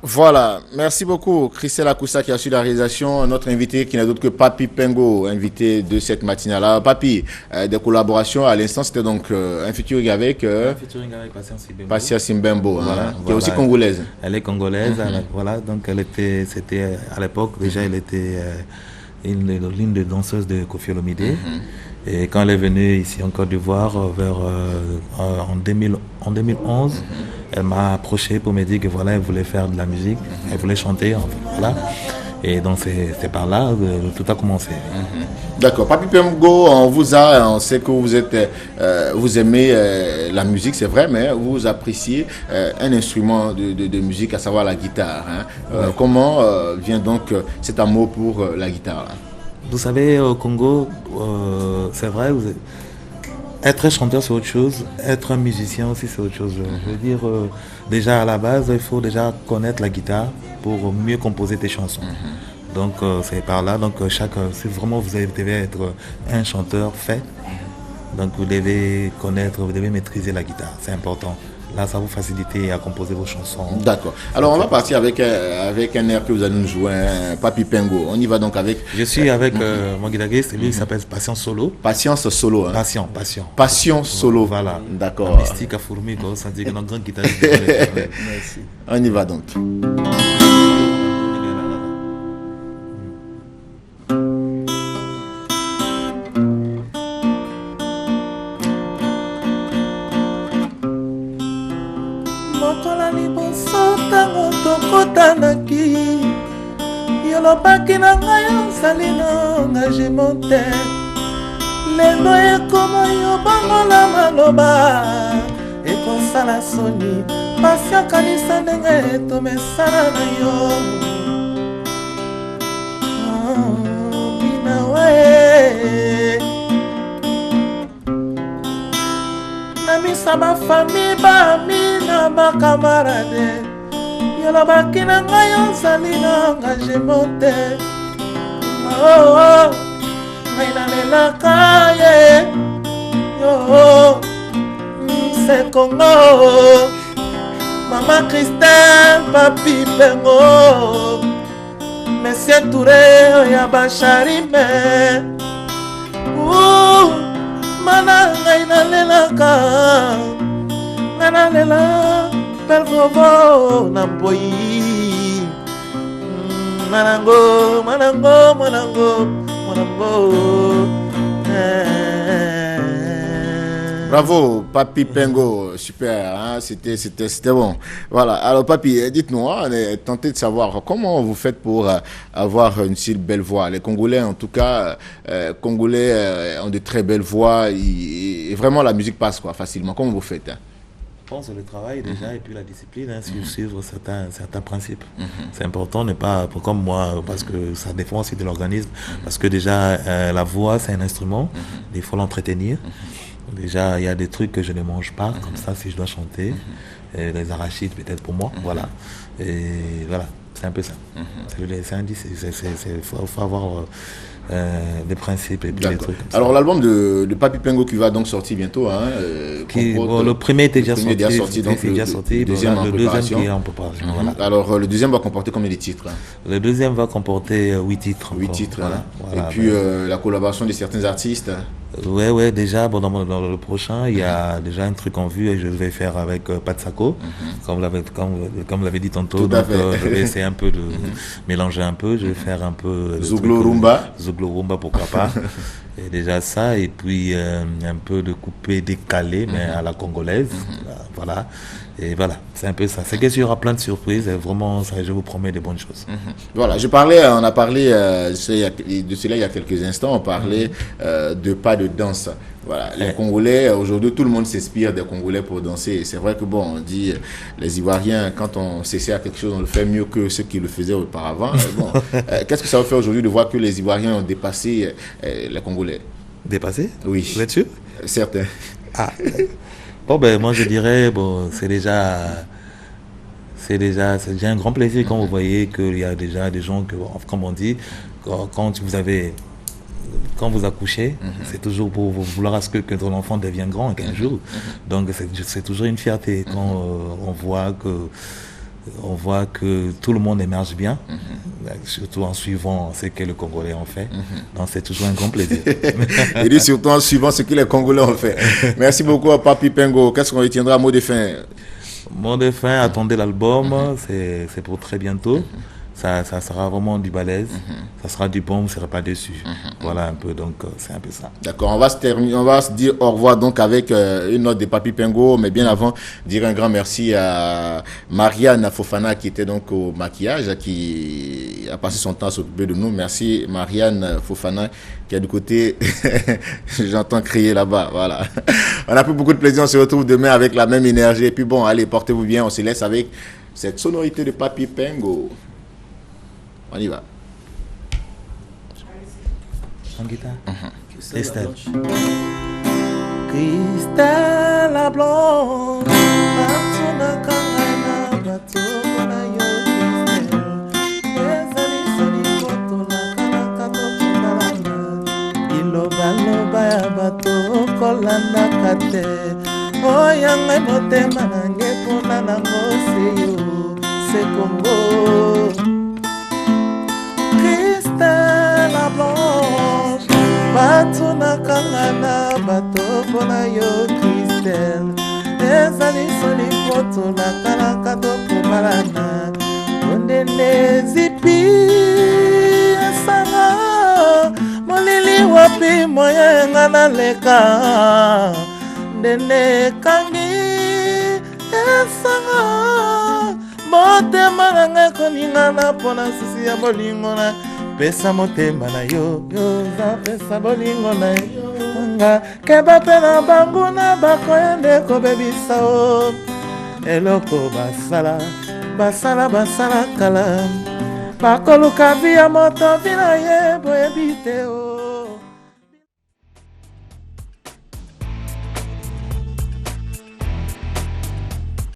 Voilà, merci beaucoup Christelle Akoussa qui a su la réalisation, notre invité qui n'a d'autre que Papi Pengo, invité de cette matinale. Papi, des collaborations à l'instant, c'était donc un featuring avec Un featuring avec Patience Simbembo. Passia Simbembo, Voilà, qui est aussi congolaise. Elle est congolaise, voilà, donc c'était à l'époque déjà, elle était l'une des danseuses de Koffi Olomide. Et quand elle est venue ici en Côte d'Ivoire, en 2011, elle m'a approché pour me dire que voilà, elle voulait faire de la musique, elle voulait chanter, voilà. Et donc c'est par là que tout a commencé. D'accord. Papi Pengo, on sait que vous êtes, vous aimez la musique, c'est vrai, mais vous appréciez un instrument de musique, à savoir la guitare. Hein. Comment vient donc cet amour pour la guitare là? Vous savez, au Congo, c'est vrai, être chanteur c'est autre chose, être un musicien aussi c'est autre chose. Je veux dire, déjà à la base, il faut déjà connaître la guitare pour mieux composer tes chansons. Donc c'est par là, donc si vraiment vous devez être un chanteur fait, donc vous devez connaître, vous devez maîtriser la guitare, c'est important. Là, ça vous facilite à composer vos chansons. D'accord. Alors, on va partir avec un air que vous allez nous jouer, Papi Pengo. On y va donc avec... Je suis avec mon guitariste, lui il s'appelle Patience Solo. Patience Solo. Hein. Passion Solo. Voilà. D'accord. Mystique à fourmi, ça dit que notre grand guitariste. Merci. On y va donc. Kotanaki yolobaki na ngai ozali na engagement te lelo ekoma yobangola maloba ekosala soni pasi akanisa ndenge tomesana na yo binawe na misa bafami bami na bakamarade yolobaki na ngai ozali na engagement te ngai nalelaka ye se Congo mama Christelle Papi Pengo Monsieur Touré ya basharime mana ngai nalelaka ngai nalela Pelvovo Namboyi Manango Bravo, Papi Pengo, super, hein? C'était bon. Voilà, alors Papi, dites-nous, on est tenté de savoir comment vous faites pour avoir une si belle voix. Les Congolais, en tout cas, ont de très belles voix et vraiment la musique passe quoi, facilement. Comment vous faites? Hein? Je pense le travail déjà et puis la discipline, suivre certains principes. C'est important, ne pas comme moi, parce que ça dépend aussi de l'organisme, parce que déjà la voix c'est un instrument, il faut l'entretenir. Déjà il y a des trucs que je ne mange pas, comme ça si je dois chanter, les arachides peut-être pour moi, voilà. Et voilà, c'est un peu ça. C'est un indice, il faut avoir des principes et puis des trucs comme ça. Alors l'album de Papi Pengo qui va donc sortir bientôt, hein, le premier était déjà sorti, donc le deuxième qui est en préparation. Voilà. Alors le deuxième va comporter combien de titres? Hein? Le deuxième va comporter 8 titres. 8 titres, voilà. Hein? Voilà, et puis la collaboration de certains artistes. Ouais, déjà, bon, dans le prochain, il y a déjà un truc en vue et je vais faire avec Patsako, comme vous l'avez dit tantôt. Tout à fait. Je vais essayer un peu de mélanger un peu, je vais faire un peu... Zouglo Rumba, pourquoi pas. Et déjà ça, et puis un peu de coupé décalé, mais à la congolaise. Voilà. Et voilà, c'est un peu ça. C'est qu'il y aura plein de surprises et vraiment, ça, je vous promets des bonnes choses. Voilà, on a parlé de cela il y a quelques instants, on parlait de pas de danse. Voilà, les Congolais, aujourd'hui, tout le monde s'inspire des Congolais pour danser. Et c'est vrai que bon, on dit, les Ivoiriens, quand on s'essaie à quelque chose, on le fait mieux que ceux qui le faisaient auparavant. Bon, qu'est-ce que ça va faire aujourd'hui de voir que les Ivoiriens ont dépassé les Congolais? Dépassé? Oui. Vous êtes sûr? Certains. Ah. Bon, ben, moi, je dirais, bon, c'est déjà un grand plaisir quand vous voyez qu'il y a déjà des gens que, comme on dit, quand vous accouchez, c'est toujours pour vouloir à ce que ton enfant devienne grand qu'un jour. Donc, c'est toujours une fierté quand on voit que on voit que tout le monde émerge bien, surtout en suivant ce que les Congolais ont fait. Donc c'est toujours un grand plaisir. Il dit surtout en suivant ce que les Congolais ont fait. Merci beaucoup à Papi Pengo. Qu'est-ce qu'on retiendra à mot de fin? Mot de fin, attendez l'album, c'est pour très bientôt. Ça sera vraiment du balèze, ça sera du bon, vous ne serez pas déçu. Voilà un peu, donc c'est un peu ça. D'accord, on va se dire au revoir donc avec une note de Papi Pengo, mais bien avant, dire un grand merci à Marianne Fofana qui était donc au maquillage, qui a passé son temps à s'occuper de nous. Merci Marianne Fofana qui est du côté, j'entends crier là-bas, voilà. On a pris beaucoup de plaisir, on se retrouve demain avec la même énergie. Et puis bon, allez, portez-vous bien, on se laisse avec cette sonorité de Papi Pengo. On y va. En guitare. Christelle. Christelle la blonde. Batuna kangana batuna yo Christelle. Ezali sali koto la kanaka tokunalana. Iloba loba ya bato kolanda kate. Oyanga motema nange pona nango seyo. Se Congo. La blanche, batuna kangana, bato pona yo Christelle. Ezali soli poto la kalaka toko balana. Ondele zipi esanga, molili wapi moye ngana leka. Ndene kangi esanga, motema nange koningana pona sisi ya bolingona. Pesa motema na yo, pesa bolingo na yo. Nga keba pe na bangu na bakoyende kobebisa o. Eloko basala kala. Bakoluka via moto vina ye boyebite o.